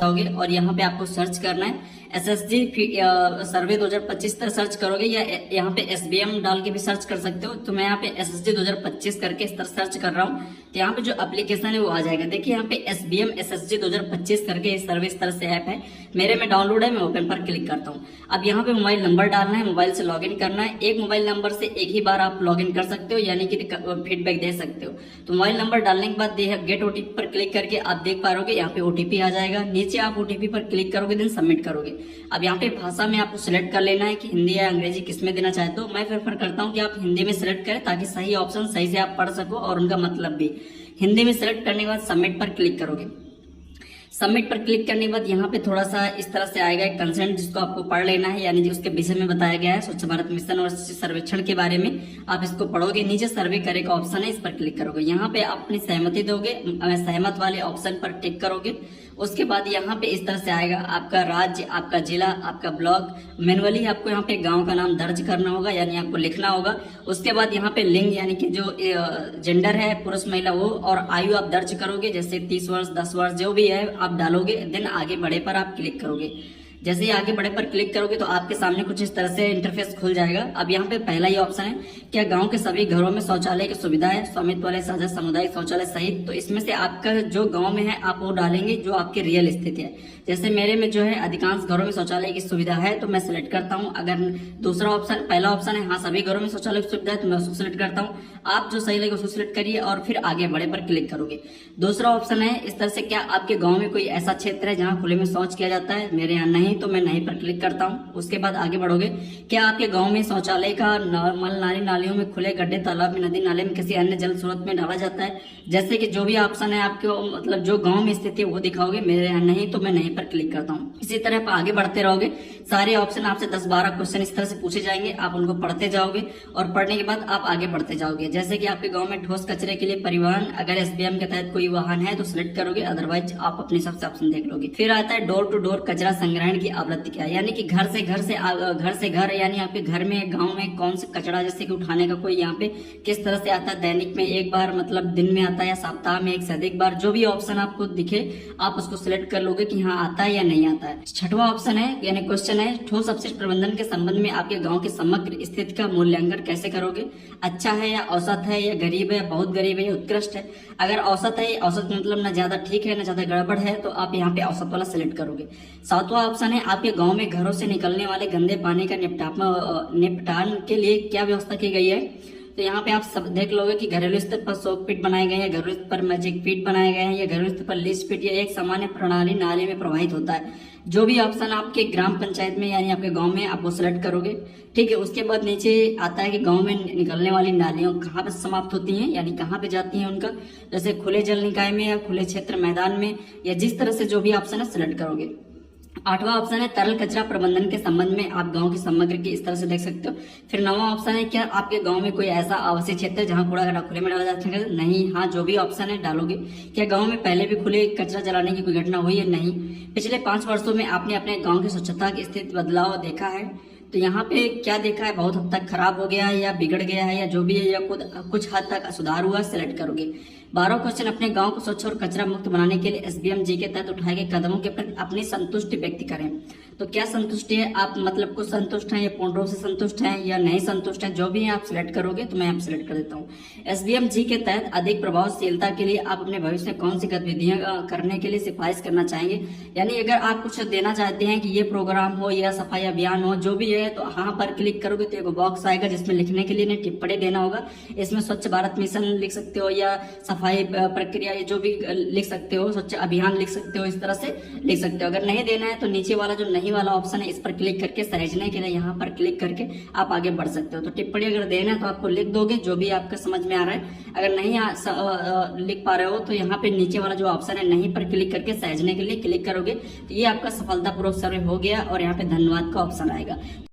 जाओगे और यहाँ पे आपको सर्च करना है एसएसजी सर्वे 2025 तरह सर्च करोगे या यहाँ पे एसबीएम डाल के भी सर्च कर सकते हो। तो मैं यहाँ पे एसएसजी 2025 करके इस तरह सर्च कर रहा हूँ तो यहाँ पे जो एप्लीकेशन है वो आ जाएगा। देखिए यहाँ पे एसबीएम एसएसजी 2025 करके इस सर्वे इस तरह से ऐप है, मेरे में डाउनलोड है। मैं ओपन पर क्लिक करता हूँ। अब यहाँ पे मोबाइल नंबर डालना है, मोबाइल से लॉगिन करना है। एक मोबाइल नंबर से एक ही बार आप लॉगिन कर सकते हो, यानी कि फीडबैक दे सकते हो। तो मोबाइल नंबर डालने के बाद गेट ओटीपी पर क्लिक करके आप देख पा रहे यहाँ पे ओटीपी आ जाएगा। नीचे आप ओटीपी पर क्लिक करोगे, देन सबमिट करोगे। अब यहाँ पे भाषा में आपको सिलेक्ट कर लेना है कि हिंदी या अंग्रेजी किस में देना चाहते हो। मैं प्रेफर करता हूँ कि आप हिंदी में सिलेक्ट करें ताकि सही ऑप्शन सही से आप पढ़ सको और उनका मतलब भी। हिंदी में सिलेक्ट करने के बाद सबमिट पर क्लिक करोगे। सबमिट पर क्लिक करने के बाद यहाँ पे थोड़ा सा इस तरह से आएगा एक कंसेंट, जिसको आपको पढ़ लेना है, यानी कि उसके विषय में बताया गया है स्वच्छ भारत मिशन और सर्वेक्षण के बारे में। आप इसको पढ़ोगे। नीचे सर्वे करे का ऑप्शन है, इस पर क्लिक करोगे। यहाँ पे आप अपनी सहमति दोगे, सहमत वाले ऑप्शन पर टिक करोगे। उसके बाद यहाँ पे इस तरह से आएगा आपका राज्य, आपका जिला, आपका ब्लॉक। मैनुअली आपको यहाँ पे गांव का नाम दर्ज करना होगा, यानी आपको लिखना होगा। उसके बाद यहाँ पे लिंग यानी कि जो जेंडर है पुरुष महिला वो, और आयु आप दर्ज करोगे, जैसे 30 वर्ष 10 वर्ष जो भी है आप डालोगे। देन आगे बढ़े पर आप क्लिक करोगे। जैसे ही आगे बढ़े पर क्लिक करोगे तो आपके सामने कुछ इस तरह से इंटरफेस खुल जाएगा। अब यहाँ पे पहला ही ऑप्शन है, क्या गांव के सभी घरों में शौचालय की सुविधा है, स्वामित्व वाले साझा सामुदायिक शौचालय सहित। तो इसमें से आपका जो गांव में है आप वो डालेंगे जो आपकी रियल स्थिति है। जैसे मेरे में जो है अधिकांश घरों में शौचालय की सुविधा है तो मैं सिलेक्ट करता हूँ। अगर दूसरा ऑप्शन, पहला ऑप्शन है हाँ सभी घरों में शौचालय की सुविधा है, तो मैं उसको सिलेक्ट करता हूँ। आप जो सही लगे उसको सिलेक्ट करिए और फिर आगे बढ़े पर क्लिक करोगे। दूसरा ऑप्शन है इस तरह से, क्या आपके गाँव में कोई ऐसा क्षेत्र है जहाँ खुले में शौच किया जाता है, मेरे यहाँ नहीं, तो मैं नहीं पर क्लिक करता हूँ। उसके बाद आगे बढ़ोगे। क्या आपके गांव में शौचालय का नॉर्मल नालियों में, खुले गड्ढे, तालाब में, नदी नाले में, किसी अन्य जल स्रोत में डाला जाता है। जैसे कि जो भी ऑप्शन है आपके मतलब जो गांव में स्थिति है वो दिखाओगे, मेरे यहाँ नहीं, तो मैं नहीं पर क्लिक करता हूँ। इसी तरह आप आगे बढ़ते रहोगे। सारे ऑप्शन आपसे 10-12 क्वेश्चन इस तरह से पूछे जाएंगे, आप उनको पढ़ते जाओगे और पढ़ने के बाद आप आगे बढ़ते जाओगे। जैसे कि आपके गांव में ठोस कचरे के लिए परिवहन, अगर एसबीएम के तहत कोई वाहन है तो सिलेक्ट करोगे, अदरवाइज आप अपने हिसाब से ऑप्शन देख लोगे। फिर आता है डोर टू डोर कचरा संग्रहण की आवृत्ति क्या है, यानी कि घर से घर, यानी आपके घर में गांव में कौन सा कचरा जैसे कि उठाने का कोई यहाँ पे किस तरह से आता है, दैनिक में एक बार, मतलब दिन में आता है या सप्ताह में एक से अधिक बार। जो भी ऑप्शन आपको दिखे आप उसको सिलेक्ट कर लोगे कि हाँ आता है या नहीं आता है। छठवां ऑप्शन है यानी क्वेश्चन है, ठोस अपशिष्ट प्रबंधन के संबंध में आपके गांव की समग्र स्थिति का मूल्यांकन कैसे करोगे। अच्छा है या औसत है या गरीब है, बहुत गरीब है या उत्कृष्ट है। अगर औसत है, औसत मतलब ना ज्यादा ठीक है ना ज्यादा गड़बड़ है, तो आप यहाँ पे औसत वाला सिलेक्ट करोगे। सातवां ऑप्शन है, आपके गांव में घरों से निकलने वाले गंदे पानी का निपटान के लिए क्या व्यवस्था की गई है। तो यहाँ पे आप सब देख लोगे कि घरेलू स्तर पर सोक पिट बनाए गए हैं, घरेलू स्तर पर मैजिक पिट बनाए गए हैं, या घरेलू स्तर पर लीच पिट, या एक सामान्य प्रणाली नाले में प्रवाहित होता है। जो भी ऑप्शन आपके ग्राम पंचायत में यानी आपके गांव में, आप वो सिलेक्ट करोगे। ठीक है। उसके बाद नीचे आता है कि गांव में निकलने वाली नालियों कहाँ पे समाप्त होती हैं, यानी कहाँ पे जाती हैं उनका, जैसे खुले जल निकाय में या खुले क्षेत्र मैदान में, या जिस तरह से जो भी ऑप्शन है सिलेक्ट करोगे। आठवां ऑप्शन है तरल कचरा प्रबंधन के संबंध में आप गांव की समग्र की इस तरह से देख सकते हो। फिर नौवां ऑप्शन है, क्या आपके गांव में कोई ऐसा आवासीय क्षेत्र है जहां कूड़ा कचरा खुले में डाला जाता है, नहीं, हाँ, जो भी ऑप्शन है डालोगे। क्या गांव में पहले भी खुले कचरा जलाने की कोई घटना हुई है, नहीं। पिछले 5 वर्षों में आपने अपने गाँव की स्वच्छता की स्थिति बदलाव देखा है, तो यहाँ पे क्या देखा है, बहुत हद तक खराब हो गया है या बिगड़ गया है या जो भी है, या कुछ हद तक सुधार हुआ, सिलेक्ट करोगे। 12 क्वेश्चन, अपने गांव को स्वच्छ और कचरा मुक्त बनाने के लिए एसबीएम जी के तहत उठाए गए कदमों के प्रति अपनी संतुष्टि व्यक्त करें। तो क्या संतुष्टि है, आप मतलब कुछ संतुष्ट हैं या पूर्ण रूप से संतुष्ट हैं या नहीं संतुष्ट हैं, जो भी है आप सिलेक्ट करोगे। तो मैं आप सिलेक्ट कर देता हूँ। एसबीएम जी के तहत अधिक प्रभावशीलता के लिए आप अपने भविष्य में कौन सी गतिविधियां करने के लिए सिफारिश करना चाहेंगे, यानी अगर आप कुछ देना चाहते हैं कि ये प्रोग्राम हो या सफाई अभियान हो, जो भी है, तो हाँ पर क्लिक करोगे तो एक बॉक्स आएगा जिसमें लिखने के लिए टिप्पणी देना होगा। इसमें स्वच्छ भारत मिशन लिख सकते हो या सफाई प्रक्रिया, ये जो भी लिख सकते हो, स्वच्छ अभियान लिख सकते हो, इस तरह से लिख सकते हो। अगर नहीं देना है तो नीचे वाला जो नहीं वाला ऑप्शन है इस पर क्लिक करके सहेजने के लिए यहाँ पर क्लिक करके आप आगे बढ़ सकते हो। तो टिप्पणी अगर देना है तो आपको लिख दोगे जो भी आपका समझ में आ रहा है। अगर नहीं लिख पा रहे हो तो यहाँ पे नीचे वाला जो ऑप्शन है नहीं पर क्लिक करके सहेजने के लिए क्लिक करोगे, तो ये आपका सफलतापूर्वक सर्वे हो गया और यहाँ पे धन्यवाद का ऑप्शन आएगा।